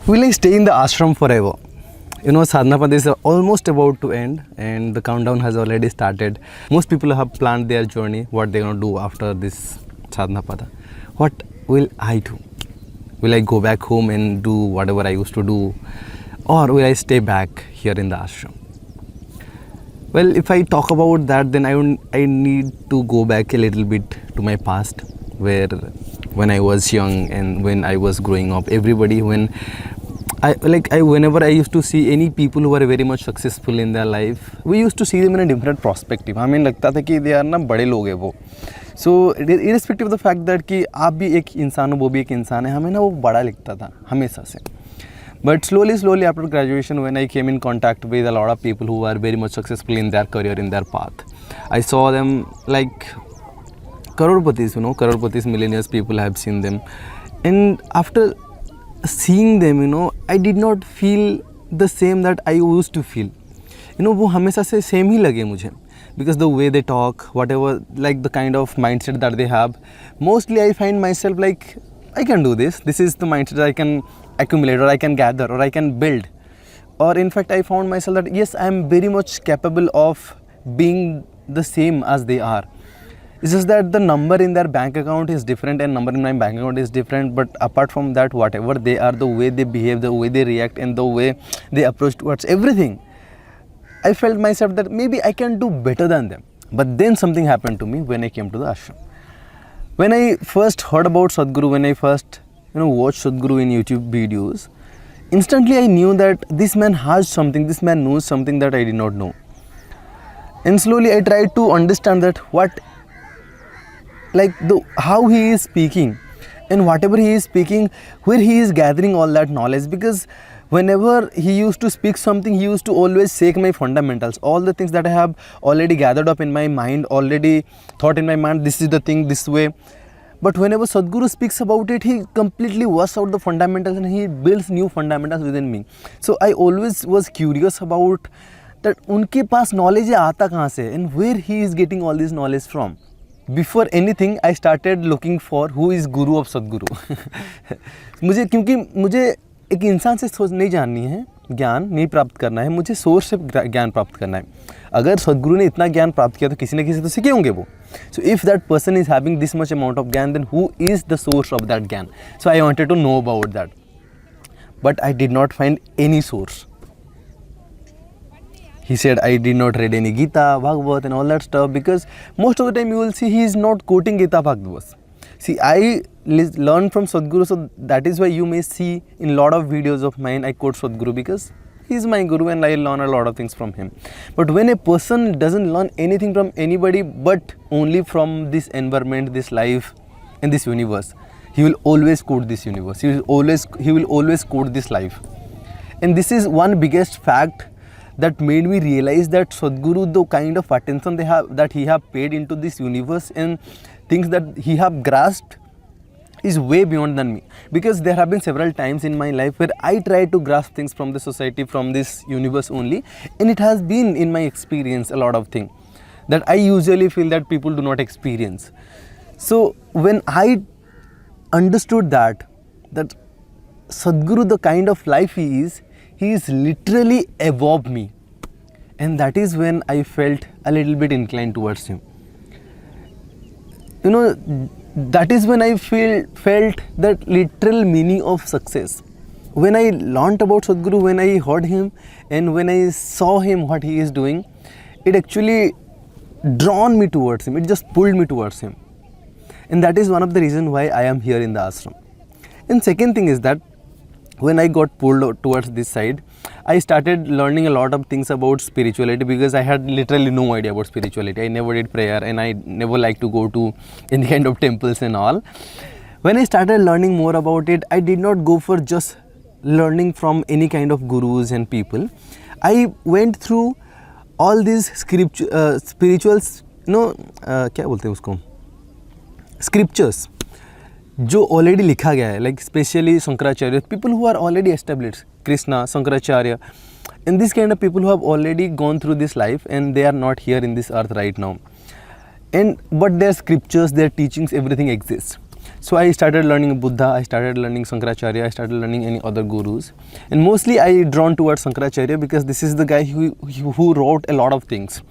Will I stay in the ashram forever? You know, Sadhanapada is almost about to end and the countdown has already started. Most people have planned their journey, what they're going to do after this Sadhanapada. What will I do? Will I go back home and do whatever I used to do? Or will I stay back here in the ashram? Well, if I talk about that, then I need to go back a little bit to my past, where when I was young and when I was growing up, everybody, whenever I used to see any people who were very much successful in their life, we used to see them in a different perspective. I mean, लगता था कि they are ना बड़े लोग हैं वो. So irrespective of the fact that कि आप भी एक इंसान हो, वो भी एक इंसान है, हमें ना वो बड़ा लगता था हमेशा से. But slowly after graduation, when I came in contact with a lot of people who are very much successful in their career, in their path, I saw them like crorpatis, crorpatis, millionaires, people, I have seen them. And after seeing them, I did not feel the same that I used to feel. वो हमेशा से same ही लगे मुझे. Because the way they talk, whatever, like the kind of mindset that they have, mostly I find myself like, I can do this. This is the mindset I can accumulate, or I can gather, or I can build. Or in fact, I found myself that yes, I am very much capable of being the same as they are. It's just that the number in their bank account is different and number in my bank account is different. But apart from that, whatever they are, the way they behave, the way they react, and the way they approach towards everything, I felt myself that maybe I can do better than them. But then something happened to me when I came to the ashram. When I first heard about Sadhguru, when I first watched Sadhguru in YouTube videos, instantly I knew that this man has something, this man knows something that I did not know. And slowly I tried to understand that how he is speaking, and whatever he is speaking, where he is gathering all that knowledge. Because whenever he used to speak something, he used to always shake my fundamentals, all the things that I have already gathered up in my mind, already thought in my mind, this is the thing, this way. But whenever Sadhguru speaks about it, he completely washes out the fundamentals and he builds new fundamentals within me. So I always was curious about that उनके पास knowledge आता कहाँ से, and where he is getting all this knowledge from. Before anything, I started looking for who is Guru of Sadhguru. क्योंकि मुझे एक इंसान से सोच नहीं जाननी है, ज्ञान नहीं प्राप्त करना है, मुझे सोर्स से ज्ञान प्राप्त करना है. अगर सदगुरु ने इतना ज्ञान प्राप्त किया तो किसी न किसी तो सीखे होंगे वो. So if that person is having this much amount of ज्ञान, then who is the source of that ज्ञान? So I wanted to know about that. But I did not find any source. He said I did not read any Gita, Bhagavad and all that stuff, because most of the time you will see he is not quoting Gita Bhagavad. See, I learned from Sadhguru, so that is why you may see in a lot of videos of mine I quote Sadhguru, because he is my Guru and I learn a lot of things from him. But when a person doesn't learn anything from anybody but only from this environment, this life and this universe, he will always quote this universe. He will always quote this life. And this is one biggest fact that made me realize that Sadhguru, the kind of attention that he have paid into this universe and things that he have grasped, is way beyond than me. Because there have been several times in my life where I tried to grasp things from the society, from this universe only, and it has been in my experience a lot of things that I usually feel that people do not experience. So when I understood that Sadhguru, the kind of life he is literally above me, and that is when I felt a little bit inclined towards him. That is when I felt that literal meaning of success. When I learnt about Sadhguru, when I heard him and when I saw him, what he is doing, it actually drawn me towards him. It just pulled me towards him. And that is one of the reasons why I am here in the ashram. And second thing is that when I got pulled towards this side, I started learning a lot of things about spirituality, because I had literally no idea about spirituality. I never did prayer and I never liked to go to any kind of temples and all. When I started learning more about it, I did not go for just learning from any kind of gurus and people. I went through all these spirituals, क्या बोलते हैं उसको, scriptures जो already लिखा गया है, like especially Shankaracharya, people who are already established, Krishna, Shankaracharya, and these kind of people who have already gone through this life and they are not here in this earth right now. But their scriptures, their teachings, everything exists. So I started learning Buddha, I started learning Shankaracharya, I started learning any other gurus. And mostly I drawn towards Shankaracharya because this is the guy who wrote a lot of things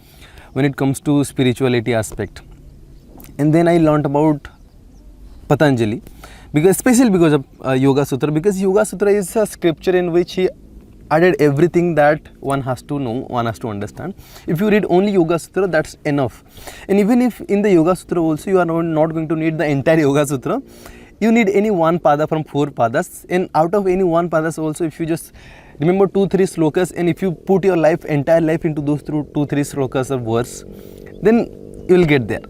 when it comes to spirituality aspect. And then I learned about Patanjali, because especially because of Yoga Sutra, because Yoga Sutra is a scripture in which he added everything that one has to know, one has to understand. If you read only Yoga Sutra, that's enough. And even if in the Yoga Sutra also you are not going to need the entire Yoga Sutra, you need any one pada from 4 padas, and out of any one padas also, if you just remember 2-3 slokas, and if you put your entire life into those 2-3 slokas of verse, then you will get there.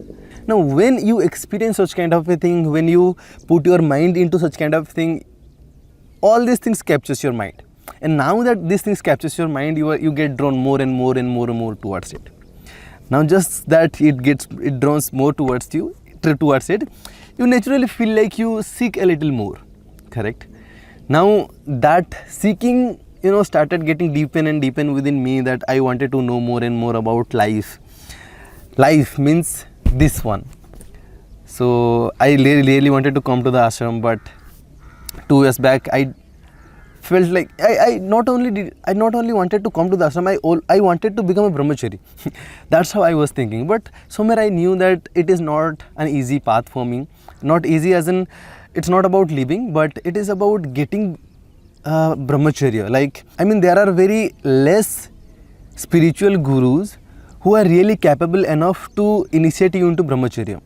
Now when you experience such kind of a thing, when you put your mind into such kind of thing, all these things captures your mind. And now that these things captures your mind, you get drawn more and more and more and more towards it. Now just that it draws more towards it, you naturally feel like you seek a little more, correct? Now that seeking, started getting deepen and deepen within me, that I wanted to know more and more about life. Life means this one. So I really wanted to come to the ashram, but 2 years back I felt like I not only wanted to come to the ashram, I wanted to become a brahmachari. That's how I was thinking. But somewhere I knew that it is not an easy path for me. Not easy as in, it's not about living, but it is about getting brahmacharya. There are very less spiritual gurus who are really capable enough to initiate you into brahmacharya.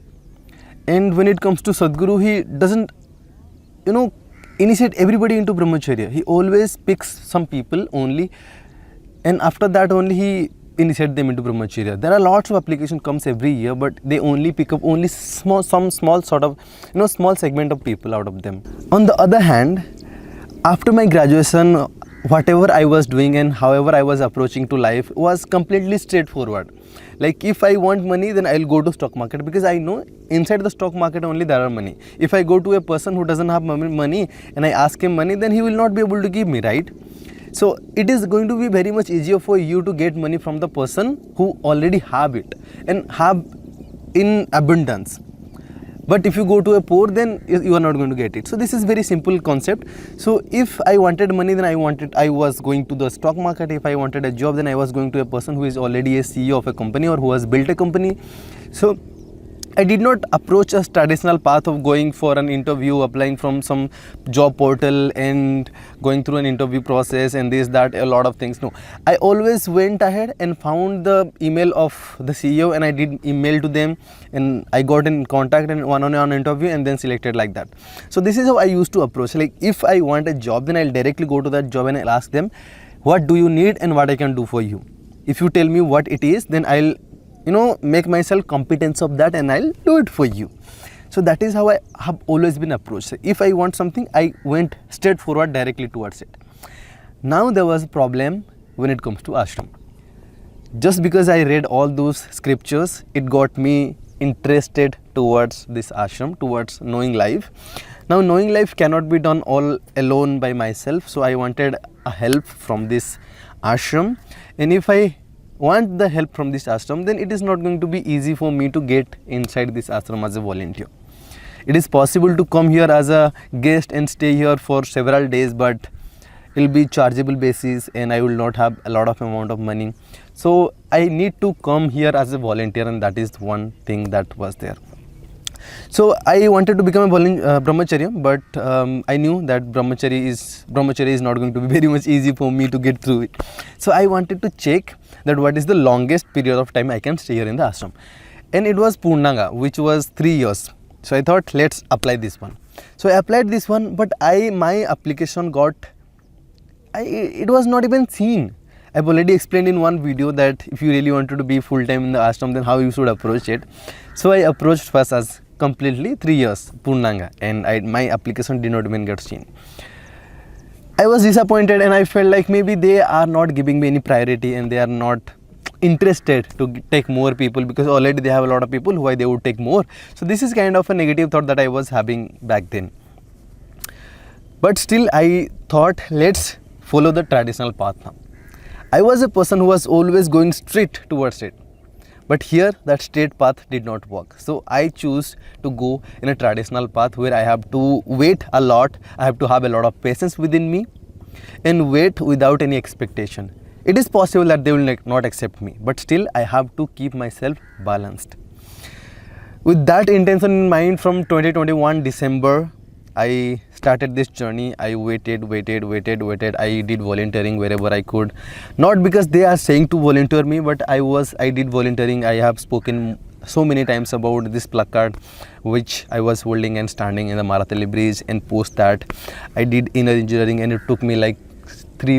And when it comes to Sadhguru, he doesn't, initiate everybody into brahmacharya. He always picks some people only, and after that only he initiate them into brahmacharya. There are lots of application comes every year, but they only pick up only small sort of, small segment of people out of them. On the other hand, after my graduation, whatever I was doing and however I was approaching to life was completely straightforward. Like if I want money, then I'll go to stock market, because I know inside the stock market only there are money. If I go to a person who doesn't have money and I ask him money, then he will not be able to give me, right? So it is going to be very much easier for you to get money from the person who already have it and have in abundance. But if you go to a poor, then you are not going to get it. So this is very simple concept. So if I wanted money, then I was going to the stock market. If I wanted a job, then I was going to a person who is already a CEO of a company or who has built a company. So I did not approach a traditional path of going for an interview, applying from some job portal and going through an interview process and this, that, a lot of things. No, I always went ahead and found the email of the CEO and I did email to them and I got in contact and one-on-one interview and then selected like that. So this is how I used to approach. Like if I want a job, then I'll directly go to that job and I'll ask them, what do you need and what I can do for you? If you tell me what it is, then I'll make myself competence of that and I'll do it for you. So that is how I have always been approached. If I want something, I went straight forward directly towards it. Now there was a problem when it comes to ashram. Just because I read all those scriptures, it got me interested towards this ashram, towards knowing life. Now knowing life cannot be done all alone by myself, so I wanted a help from this ashram. And if I want the help from this ashram, then it is not going to be easy for me to get inside this ashram as a volunteer. It is possible to come here as a guest and stay here for several days, but it will be chargeable basis and I will not have a lot of amount of money. So I need to come here as a volunteer, and that is one thing that was there. So I wanted to become a brahmacharya, but I knew that brahmacharya is not going to be very much easy for me to get through it. So I wanted to check that what is the longest period of time I can stay here in the ashram. And it was Purnanga, which was 3 years. So I thought, let's apply this one. So I applied this one, but my application it was not even seen. I've already explained in one video that if you really wanted to be full-time in the ashram, then how you should approach it. So I approached first as completely 3 years Purnanga, and my application did not even get seen. I was disappointed and I felt like maybe they are not giving me any priority and they are not interested to take more people, because already they have a lot of people, why they would take more. So this is kind of a negative thought that I was having back then. But still I thought, let's follow the traditional path now. I was a person who was always going straight towards it. But here that straight path did not work. So I choose to go in a traditional path where I have to wait a lot, I have to have a lot of patience within me and wait without any expectation. It is possible that they will not accept me, but still I have to keep myself balanced. With that intention in mind, from 2021 December, I started this journey. I waited. I did volunteering wherever I could. Not because they are saying to volunteer me, but I did volunteering. I have spoken so many times about this placard which I was holding and standing in the Maratali bridge, and post that I did inner engineering, and it took me like 3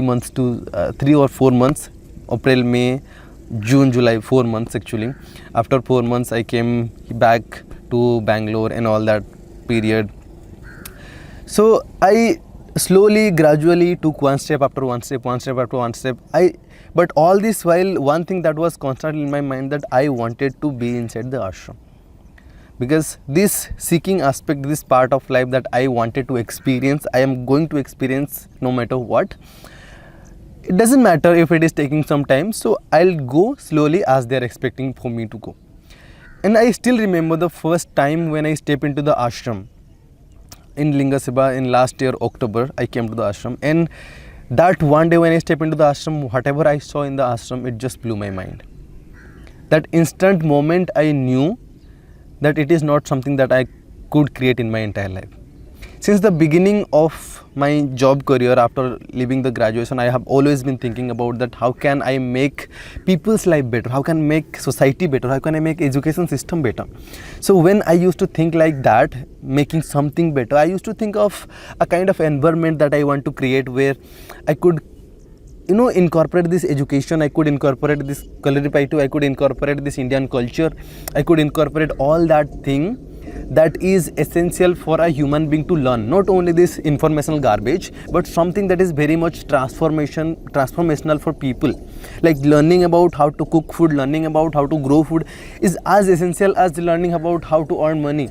or 4 months, April, May, June, July, 4 months actually. After 4 months I came back to Bangalore and all that period. So I slowly, gradually took one step after one step. But all this while, one thing that was constant in my mind, that I wanted to be inside the ashram. Because this seeking aspect, this part of life that I wanted to experience, I am going to experience no matter what. It doesn't matter if it is taking some time, so I'll go slowly as they are expecting for me to go. And I still remember the first time when I stepped into the ashram in Lingasibha in last year October. I came to the ashram, and that one day when I stepped into the ashram, whatever I saw in the ashram, it just blew my mind. That instant moment I knew that it is not something that I could create in my entire life. Since the beginning of my job career after leaving the graduation, I have always been thinking about that how can I make people's life better, how can I make society better, how can I make education system better. So when I used to think like that, making something better, I used to think of a kind of environment that I want to create where I could incorporate this education, I could incorporate this Kalaripaitu, I could incorporate this Indian culture, I could incorporate all that thing that is essential for a human being to learn. Not only this informational garbage, but something that is very much transformational for people. Like learning about how to cook food, learning about how to grow food is as essential as learning about how to earn money.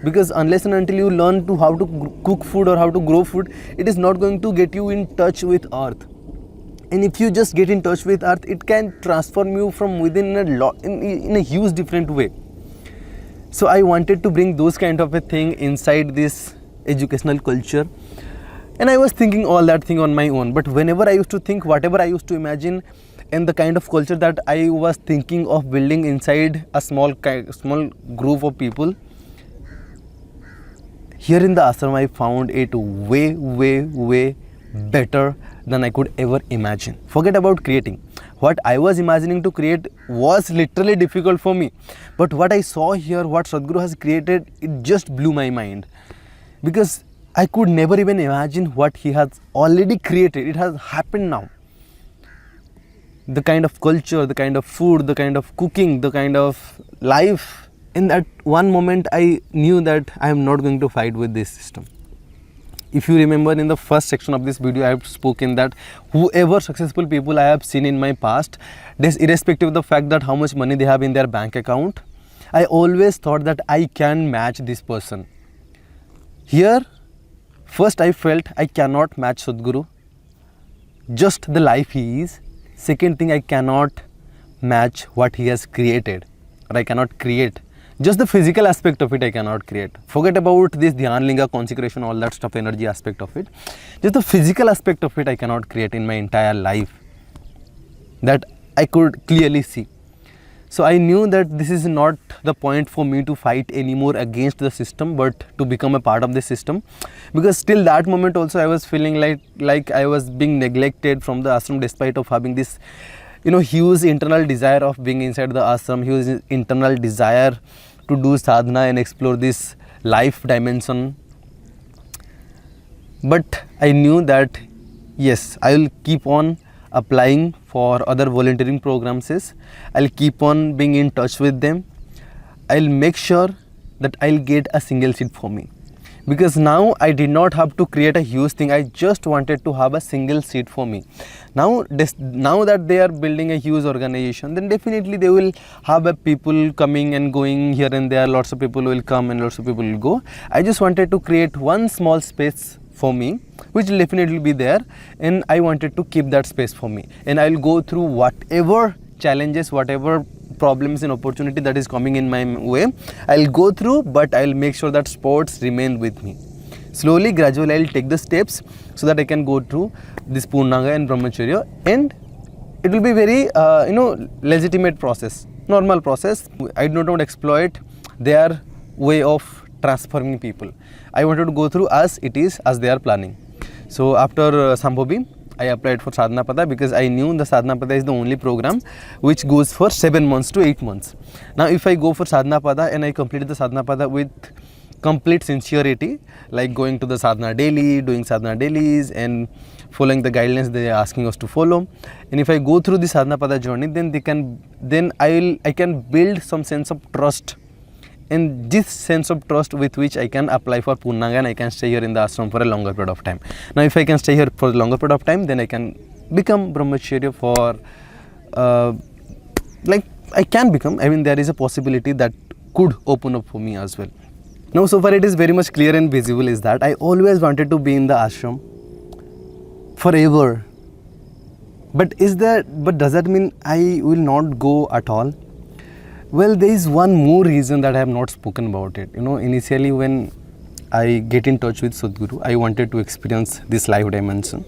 Because unless and until you learn to how to cook food or how to grow food, it is not going to get you in touch with earth. And if you just get in touch with earth, it can transform you from within in a huge different way. So I wanted to bring those kind of a thing inside this educational culture, and I was thinking all that thing on my own. But whenever I used to think, whatever I used to imagine, and the kind of culture that I was thinking of building inside a small group of people, here in the ashram I found it way better than I could ever imagine. Forget about creating. What I was imagining to create was literally difficult for me. But what I saw here, what Sadhguru has created, it just blew my mind. Because I could never even imagine what he has already created. It has happened now. The kind of culture, the kind of food, the kind of cooking, the kind of life. In that one moment, I knew that I am not going to fight with this system. If you remember, in the first section of this video, I have spoken that whoever successful people I have seen in my past, this irrespective of the fact that how much money they have in their bank account, I always thought that I can match this person. Here, first I felt I cannot match Sadhguru, just the life he is. Second thing, I cannot match what he has created, or I cannot create. Just the physical aspect of it I cannot create. Forget about this Dhyan Linga, consecration, all that stuff, energy aspect of it. Just the physical aspect of it I cannot create in my entire life. That I could clearly see. So I knew that this is not the point for me to fight anymore against the system, but to become a part of the system. Because till that moment also I was feeling like I was being neglected from the ashram, despite of having this huge internal desire of being inside the ashram, huge internal desire to do sadhana and explore this life dimension. But I knew that yes, I will keep on applying for other volunteering programs. I'll keep on being in touch with them. I'll make sure that I'll get a single seat for me. Because now I did not have to create a huge thing. I just wanted to have a single seat for me. Now that they are building a huge organization, then definitely they will have people coming and going here and there. Lots of people will come and lots of people will go. I just wanted to create one small space for me, which will definitely be there, and I wanted to keep that space for me. And I will go through whatever challenges, whatever problems and opportunity that is coming in my way, I'll go through, but I'll make sure that sports remain with me. Slowly, gradually, I'll take the steps so that I can go through this Purnanga and Brahmacharya, and it will be very, legitimate process, normal process. I do not exploit their way of transforming people. I wanted to go through as it is, as they are planning. So after Sambhobi, I applied for Sadhanapada because I knew the Sadhanapada is the only program which goes for 7 months to 8 months. Now if I go for Sadhanapada and I completed the Sadhanapada with complete sincerity, like going to the sadhana daily, doing sadhana dailies and following the guidelines they are asking us to follow, and if I go through the Sadhanapada journey, then I can build some sense of trust, and this sense of trust with which I can apply for Purnanga and I can stay here in the ashram for a longer period of time. Now if I can stay here for a longer period of time, then I can become Brahmacharya for I can become, there is a possibility that could open up for me as well. Now so far it is very much clear and visible is that I always wanted to be in the ashram forever. But does that mean I will not go at all? Well, there is one more reason that I have not spoken about it. Initially when I get in touch with Sadhguru, I wanted to experience this life dimension.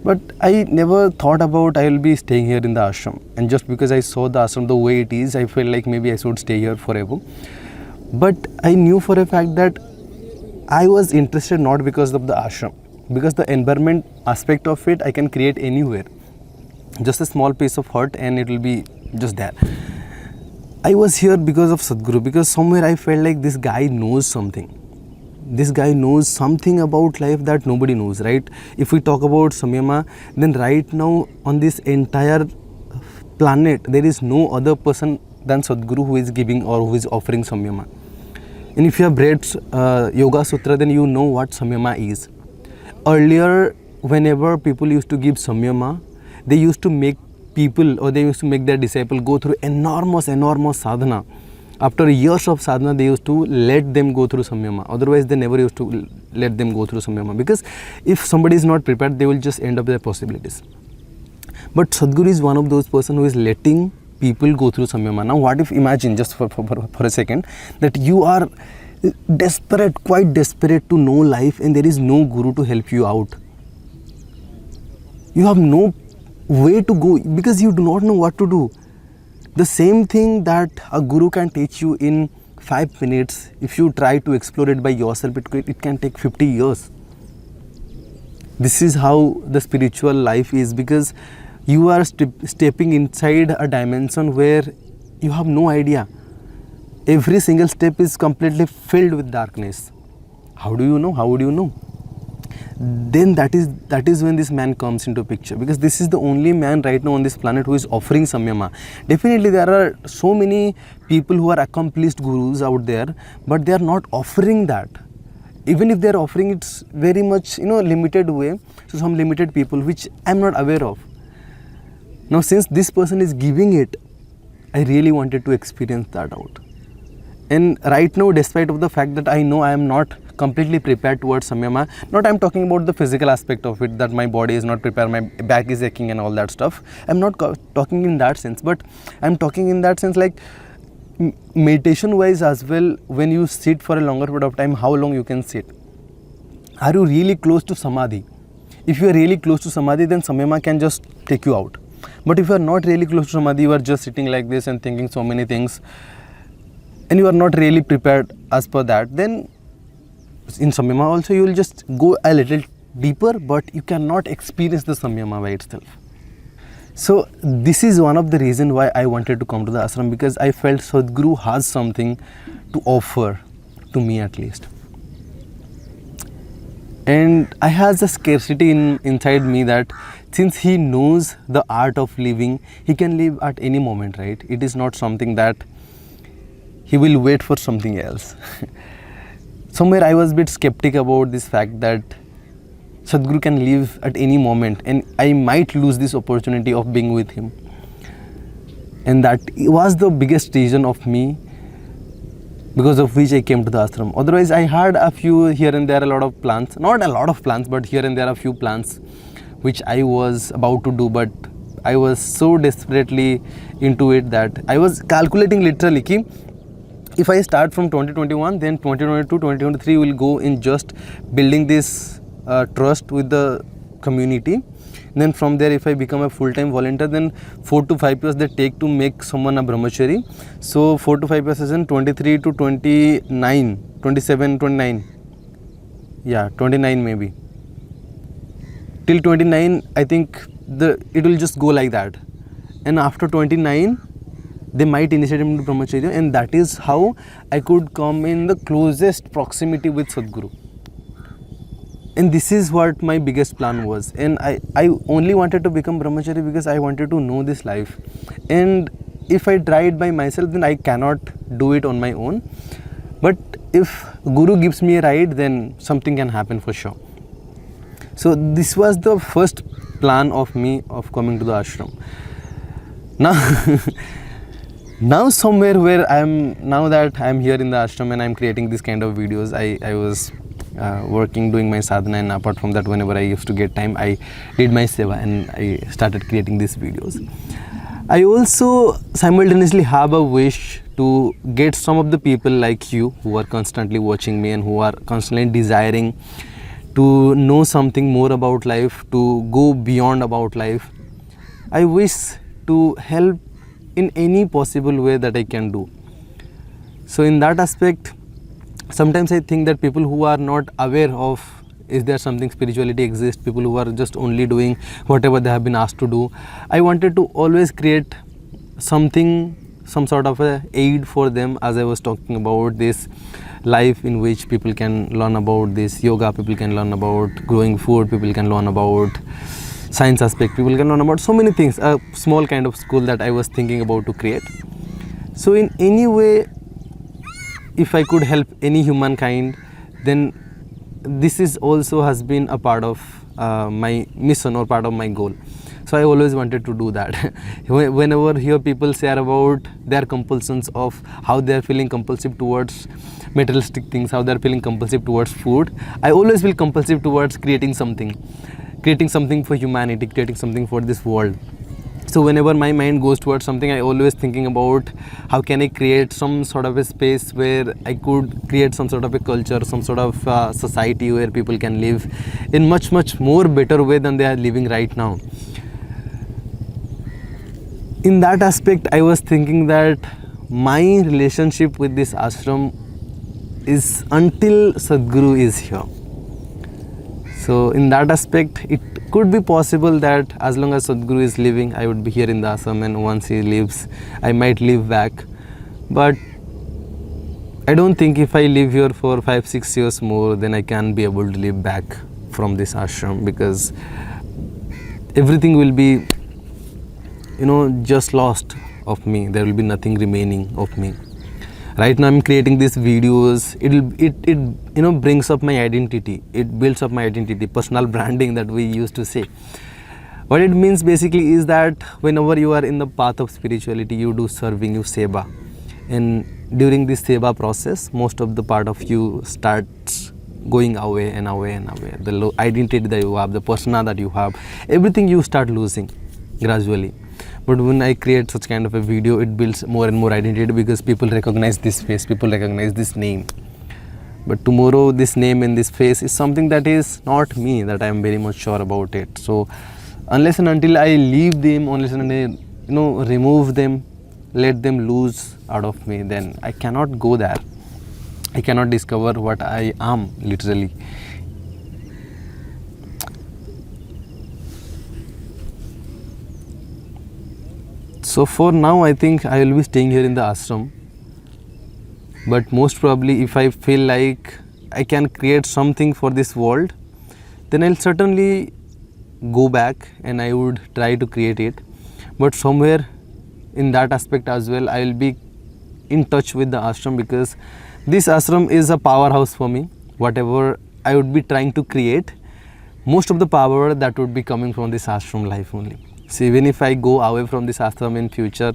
But I never thought about I will be staying here in the ashram. And just because I saw the ashram the way it is, I felt like maybe I should stay here forever. But I knew for a fact that I was interested not because of the ashram. Because the environment aspect of it, I can create anywhere. Just a small piece of hut and it will be just there. I was here because of Sadhguru, because somewhere I felt like this guy knows something. This guy knows something about life that nobody knows, right? If we talk about Samyama, then right now on this entire planet, there is no other person than Sadhguru who is giving or who is offering Samyama. And if you have read Yoga Sutra, then you know what Samyama is. Earlier, whenever people used to give Samyama, they used to make people or they used to make their disciple go through enormous sadhana. After years of sadhana, they used to let them go through Samyama. Otherwise, they never used to let them go through Samyama, because if somebody is not prepared, they will just end up their possibilities. But Sadhguru is one of those person who is letting people go through Samyama. Now, what if, imagine just for a second, that you are desperate, quite desperate to know life, and there is no guru to help you out. You have no way to go because you do not know what to do. The same thing that a guru can teach you in 5 minutes, if you try to explore it by yourself, it can take 50 years. This is how the spiritual life is, because you are stepping inside a dimension where you have no idea. Every single step is completely filled with darkness. How do you know? How would you know? Then that is when this man comes into picture, because this is the only man right now on this planet who is offering Samyama. Definitely there are so many people who are accomplished gurus out there, but they are not offering that. Even if they are offering, it's very much limited way to some limited people, which I am not aware of. Now since this person is giving it, I really wanted to experience that out. And right now, despite of the fact that I know I am not completely prepared towards Samyama, not I'm talking about the physical aspect of it, that my body is not prepared, my back is aching and all that stuff. I'm not talking in that sense, but I'm talking in that sense like meditation wise as well. When you sit for a longer period of time, how long you can sit? Are you really close to Samadhi? If you are really close to Samadhi, then Samyama can just take you out. But if you are not really close to Samadhi, you are just sitting like this and thinking so many things, and you are not really prepared as per that, then in Samyama also you will just go a little deeper, but you cannot experience the Samyama by itself. So this is one of the reasons why I wanted to come to the ashram, because I felt Sadhguru has something to offer to me at least. And I have a scarcity inside me that since he knows the art of living, he can live at any moment, right? It is not something that he will wait for something else. Somewhere I was a bit skeptic about this fact that Sadhguru can live at any moment and I might lose this opportunity of being with him. And that was the biggest reason of me, because of which I came to the ashram. Otherwise, I had a few here and there, a lot of plans, not a lot of plans, but here and there a few plans which I was about to do, but I was so desperately into it that I was calculating literally ki if I start from 2021, then 2022, 2023 will go in just building this trust with the community. Then from there, if I become a full-time volunteer, then 4 to 5 years they take to make someone a brahmachari. So 4 to 5 years is in 23 to 29, 27, 29. Yeah, 29 maybe. Till 29, I think it will just go like that. And after 29, they might initiate him to brahmacharya, and that is how I could come in the closest proximity with Sadhguru. And this is what my biggest plan was. And I only wanted to become brahmachari because I wanted to know this life. And if I try it by myself, then I cannot do it on my own. But if Guru gives me a ride, then something can happen for sure. So this was the first plan of me of coming to the ashram. Now somewhere where now that I'm here in the ashram and I'm creating this kind of videos, I was working, doing my sadhana, and apart from that, whenever I used to get time, I did my seva and I started creating these videos. I also simultaneously have a wish to get some of the people like you who are constantly watching me and who are constantly desiring to know something more about life, to go beyond about life. I wish to help in any possible way that I can do. So in that aspect, sometimes I think that people who are not aware of is there something spirituality exists, people who are just only doing whatever they have been asked to do, I wanted to always create something, some sort of a aid for them, as I was talking about this life in which people can learn about this yoga, people can learn about growing food, people can learn about science aspect, people can learn about so many things, a small kind of school that I was thinking about to create. So in any way, if I could help any humankind, then this is also has been a part of my mission or part of my goal. So I always wanted to do that. Whenever hear people say about their compulsions of how they are feeling compulsive towards materialistic things, how they are feeling compulsive towards food, I always feel compulsive towards creating something for humanity, creating something for this world. So whenever my mind goes towards something, I always thinking about how can I create some sort of a space where I could create some sort of a culture, some sort of society where people can live in much more better way than they are living right now. In that aspect, I was thinking that my relationship with this ashram is until Sadhguru is here. So in that aspect, it could be possible that as long as Sadhguru is living, I would be here in the ashram, and once he leaves, I might live back. But I don't think if I live here for 5-6 years more, then I can be able to live back from this ashram, because everything will be, just lost of me. There will be nothing remaining of me. Right now I'm creating these videos, it brings up my identity, it builds up my identity, personal branding that we used to say. What it means basically is that whenever you are in the path of spirituality, you do serving, you seva, and during this seva process, most of the part of you starts going away and away and away. The identity that you have, the persona that you have, everything you start losing gradually. But when I create such kind of a video, it builds more and more identity, because people recognize this face, people recognize this name. But tomorrow this name and this face is something that is not me, that I am very much sure about it. So unless and until I leave them, unless and until remove them, let them lose out of me, then I cannot go there. I cannot discover what I am literally. So for now, I think I will be staying here in the ashram. But most probably, if I feel like I can create something for this world, then I'll certainly go back and I would try to create it. But somewhere in that aspect as well, I will be in touch with the ashram, because this ashram is a powerhouse for me. Whatever I would be trying to create, most of the power that would be coming from this ashram life only. So even if I go away from this ashram in future,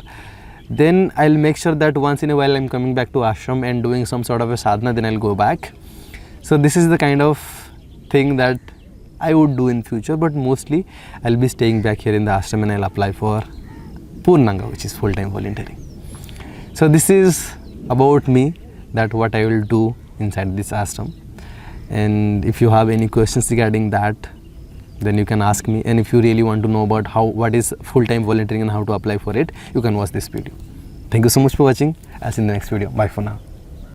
then I'll make sure that once in a while I'm coming back to ashram and doing some sort of a sadhana, then I'll go back. So this is the kind of thing that I would do in future, but mostly I'll be staying back here in the ashram and I'll apply for Purnanga, which is full-time volunteering. So this is about me, that what I will do inside this ashram. And if you have any questions regarding that, then you can ask me. And if you really want to know about what is full-time volunteering and how to apply for it, you can watch this video. Thank you so much for watching. I'll see you in the next video. Bye for now.